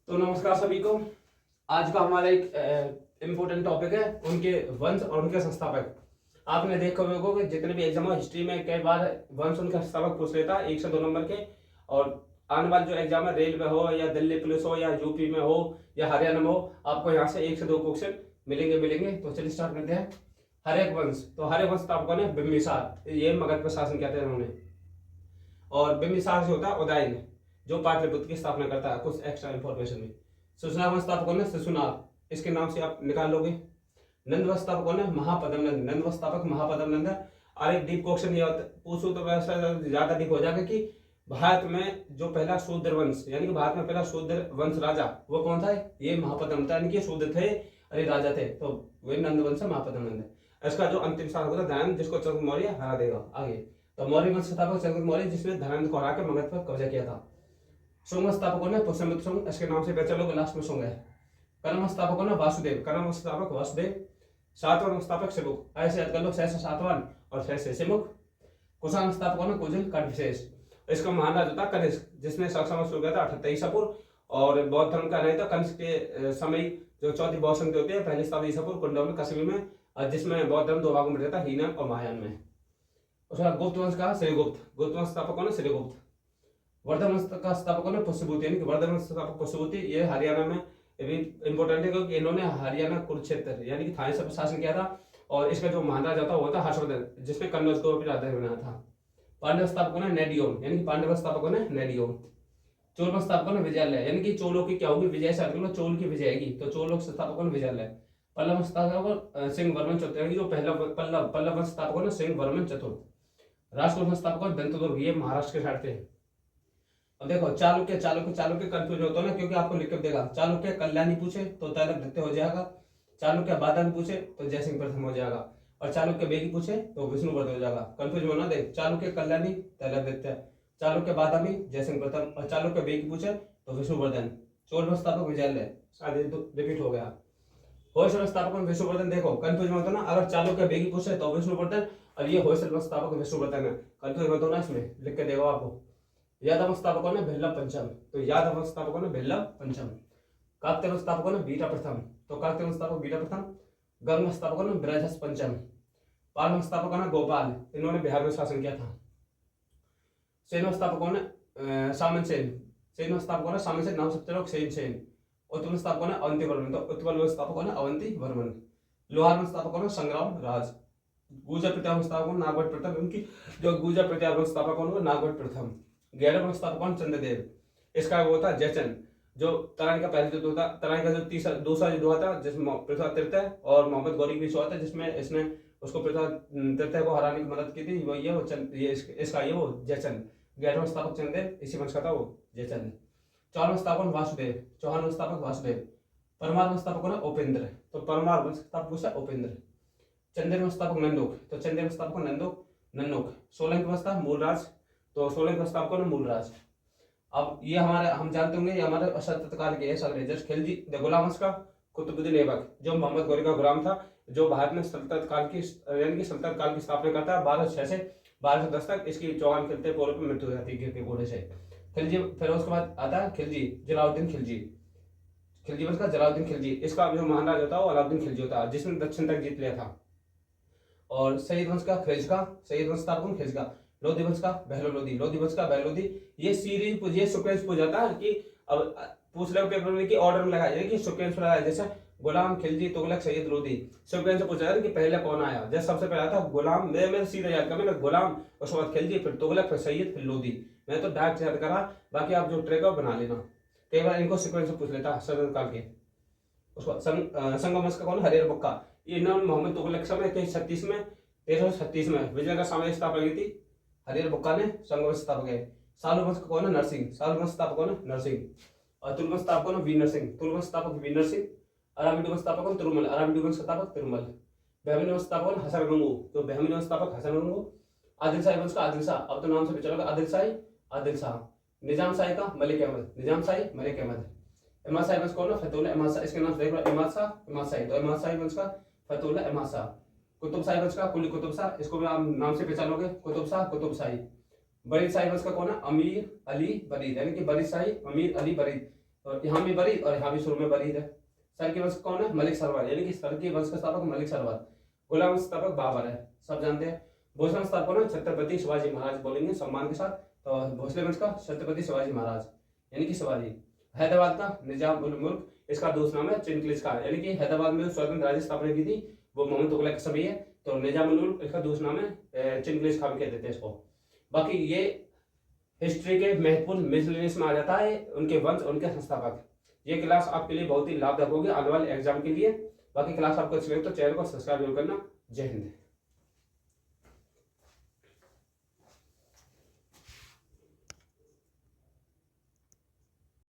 तो नमस्कार सभी को। आज का हमारा एक इम्पोर्टेंट टॉपिक है उनके वंश और उनके संस्थापक। आपने देखा होगा कि जितने भी एग्जाम हिस्ट्री में कई बार वंश उनके संस्थापक पूछ लेता है 1 से 2 नंबर के। और आने वाले जो एग्जाम है रेलवे हो या दिल्ली पुलिस हो या यूपी में हो या हरियाणा में हो, आपको यहाँ से 1 से 2 क्वेश्चन मिलेंगे। तो चलिए स्टार्ट करते हैं। हर्यक वंश, तो हर्यक वंश स्थापकों ने बिम्बिसार, ये मगध पर शासन किया था इन्होंने। और बिम्बिसार से होता है उदयन, जो पाटलिपुत्र की स्थापना करता है। कुछ एक्स्ट्रा इंफॉर्मेशन में शिशुनाग वंश स्थापकों ने शिशुनाग, इसके नाम से आप निकाल लोगे। नंद वंश स्थापकों ने महापद्म नंद, नंद वंश स्थापक महापद्म नंद है। और एक डीप क्वेश्चन ये पूछूं तो वैसा ज्यादा डीप हो जाएगा कि भारत में जो पहला शूद्र वंश, यानी कि भारत में पहला शूद्र वंश राजा वो कौन था? ये महापद्म था, यानी कि शूद्र थे अरे राजा थे, तो वही नंद वंश महापद्म नंद है। इसका जो अंतिम शासक होता है धनंद, जिसको चंद्रगुप्त मौर्य हरा देगा आगे। तो मौर्य वंश स्थापक चंद्रगुप्त मौर्य, जिसने धनंद को हरा के मगध पर कब्जा किया था। शुंग स्थापकों ने पुष्यमित्र शुंग, इसके नाम से पहचान लोगे, लास्ट में शुंग है। कर्म स्थापकों ने वासुदेव, कर्म स्थापक वासुदेव। सातवां स्थापक शिमुख, ऐसे याद कर लो, सहस्र सातवान और सहस्र शिमुख। कुषाण स्थापकों ने कुजिल कट विशेष, इसका महान राजा था कनिष्क, जिसने शासन शुरू किया था 38 ईसा पूर्व। और बौद्ध धर्म का नहीं था कनिष्क के समय जो चौथी बौद्ध संधि होती है, पहले शताब्दी ईसा पूर्व, कुंडल में कश्मीर में, जिसमें बौद्ध धर्म 2 भागों में रहता है, हीनम और महायान में। उसका गुप्त वंश का श्रीगुप्त, गुप्त वंश स्थापकों ने श्रीगुप्त। वर्धमान वंश का स्थापकों ने पुष्यभूति, यानी कि वर्धमान वंश स्थापक पुष्यभूति, ये हरियाणा में इंपॉर्टेंट है क्योंकि इन्होंने हरियाणा कुरुक्षेत्र यानी कि थाने से शासन किया था। और इसका जो महान राजा था वो था हर्षवर्धन, जिसने कन्नौज को भी राजधानी बनाया था। पांडव स्थापकों ने नेडियोम, यानी कि पांडव स्थापकों ने नेडियोम। चोल वंश स्थापकों ने विजयालय, यानी कि चोलों की क्या होगी? विजय से अर्थ चोल की विजय आएगी, तो चोलों स्थापकों ने विजयालय। पल्लव वंश स्थापकों सिंह वर्मन चतुर्थ, यानी कि जो पहला पल्लव वंश स्थापकों ने सिंह वर्मन चतुर्थ। राजकोट वंश स्थापकों दंतदुर्ग, ये महाराष्ट्र के साइड थे। अब देखो चालुक्य, चालुक्य कंफ्यूज होता है ना, क्योंकि आपको लिख के देगा चालुक्य कल्याणी पूछे तो तैलक द्वितीय हो जाएगा, चालुक्य बादल पूछे तो जयसिंह प्रथम हो जाएगा, और चालुक्य बेगी पूछे तो विष्णुवर्धन हो जाएगा। कंफ्यूज होना देख, चालुक्य कल्याणी तैलक द्वितीय, चालुक्य बादामी जयसिंह प्रथम, और चालुक्य बेगी पूछे तो विष्णुवर्धन। चोल स्थापक विजयालय, शायद रिपीट हो गया। होयसल स्थापक विष्णुवर्धन, देखो कंफ्यूज मत होना, अगर चालुक्य बेगी पूछे तो विष्णुवर्धन, और ये होयसल स्थापक विष्णुवर्धन है, कंफ्यूज मत होना, इसमें लिख के देगा आपको। यादव स्थापकों ने भिल्लभ पंचम, तो यादव स्थापकों ने भिल्लभ पंचम। काकतीय स्थापकों ने बीटा प्रथम, तो काकतीय स्थापक बीटा प्रथम। गंग स्थापकों ने बृहस्पति पंचम। पाल स्थापकों ने गोपाल, इन्होंने बिहार में शासन किया था। सेन स्थापकों ने सामन सेन, सेन स्थापकों ने सामन सेन, नाम सबसे लोग सेन सेन। उत्पल स्थापकों ने अवंती वर्मन, तो उत्पल स्थापकों ने अवंती वर्मन। लोहार स्थापकों ने संग्राम राज। गुर्जर प्रत्यावर्तन स्थापकों ने नागवट प्रथम, उनकी जो गुर्जर प्रत्यावर्तन स्थापकों ने नागवट प्रथम। गैरव स्थापकों चंद्रदेव, इसका वो था जयचंद, जो तराई का पहले युद्ध होता, तराई का जो दूसरा युद्ध हुआ था जिसमें पृथ्वी तृतीय और मोहम्मद गौरी के बीच हुआ था, जिसमें इसने उसको पृथ्वी तृतीय को हराने की मदद की थी, वो ये इसका ये वो जयचंद। गैरव स्थापक चंद्रदेव, इसी वंश का था वो जयचंद। चौहान स्थापक वासुदेव, चौहान स्थापक वासुदेव। परमार स्थापकों ने उपेंद्र, तो परमार वंश स्थापक से उपेंद्र। चंदेर स्थापक नंदुक, तो चंदेर स्थापक नंदुक। सोलंकी वंश था मूलराज, तो सोलंकी स्थापकों ने मूलराज। अब ये हमारे हम जानते होंगे, ये हमारे सल्तनत काल के सारे जैसे खिलजी गुलाम वंश का कुतुबुद्दीन ऐबक, जो मोहम्मद गौरी का गुलाम था, जो भारत में सल्तनत काल की यानी कि सल्तनत काल की स्थापना करता है 1206 से 1210 तक। इसकी चौहान खिलते पूर्व में मृत्यु हो जाती है गिर के घोड़े से। खिलजी, फिर उसके बाद आता है खिलजी, जलालुद्दीन खिलजी। खिलजी वंश का जलालुद्दीन खिलजी, इसका जो महान राजा होता है वो अलाउद्दीन खिलजी होता है, जिसने दक्षिण तक जीत लिया था। और सईद वंश का खिलजी, सईद वंश स्थापक खिलजी। लोधी वंश का बहलो लोधी, लोधी वंश का बहलो लोधी। ये सीरीज ये सीक्वेंस पूछ जाता है कि अब पूछ रहे हो पेपर में कि ऑर्डर में लगाया, यानी कि सीक्वेंस लगाया, जैसे गुलाम, खिलजी, तुगलक, सैयद, लोधी। सीक्वेंस से पूछा जाता है कि पहले कौन आया। जैसे सबसे पहला था गुलाम, मैं सीधा याद कर, मैं गुलाम, उसके बाद खिलजी, फिर तुगलक, फिर सैयद, फिर लोधी। मैं तो डायरेक्ट याद करा, बाकी आप जो ट्रेक बना लेना। कई बार इनको सीक्वेंस से पूछ लेता है सल्तनत काल के। उसके बाद संगम वंश का कौन? हरिहर बुक्का, ये इन्होंने मोहम्मद तुगलक समय 1336 में 1336 में विजय का साम्राज्य स्थापना की थी। हरिहर बुक्का ने संगम वंश स्थापक है। सालू वंश का कौन है? नरसिंह, सालू वंश स्थापक कौन है? नरसिंह। और तुल वंश स्थापक कौन है? वीर नरसिंह, तुल वंश स्थापक वीर नरसिंह। अराबिड वंश स्थापक कौन? तिरुमल, अराबिड वंश स्थापक तिरुमल। बहमनी वंश स्थापक कौन? हसन गंगू, तो बहमनी वंश स्थापक हसन गंगू। आदिल शाही वंश का आदिल शाह, अब तो नाम से भी चलोगे, आदिल शाही, आदिल शाह। निजाम शाही का मलिक अहमद, निजाम शाही, मलिक अहमद। इमाद शाही वंश कौन है? फतहुल्लाह इमाद शाह, इसके नाम से देख लो, इमाद शाह, इमाद शाही, तो इमाद शाही वंश का फतहुल्लाह इमाद शाह। कुतुब शाही वंश का कुली कुतुब शाह, इसको भी आप नाम से पहचानोगे, कुतुब शाह, कुतुब शाही। बरीद शाही वंश का कौन है? अमीर अली बरीद, यानी कि बरीद शाही, अमीर अली बरीद। और यहाँ भी बरीद और यहाँ भी शुरू में बरीद है। सर के वंश कौन है? मलिक सरवर, यानी कि सर के वंश का स्थापक मलिक सरवर। गुलाम वंश स्थापक बाबर है, सब जानते हैं। भोसले वंश स्थापक है छत्रपति शिवाजी महाराज, बोलेंगे सम्मान के साथ। तो भोसले वंश का छत्रपति शिवाजी महाराज यानी कि शिवाजी। हैदराबाद का निजाम उल मुल्क, इसका दूसरा नाम है चिनकिज खान, यानी कि हैदराबाद में स्वतंत्र राज्य स्थापना की थी वो मोहम्मद तुगलक के समय है। तो निजाम उल मुल्क इसका दूसरा नाम है, चिनकिज खान कहते थे इसको। बाकी ये हिस्ट्री के महत्वपूर्ण मिसलेनियस में आ जाता है उनके वंश, उनके संस्थापक। ये क्लास आपके लिए बहुत ही लाभदायक होगी आने वाले एग्जाम के लिए। बाकी क्लास आपको अच्छी लगे तो चैनल को सब्सक्राइब जरूर करना। जय हिंद।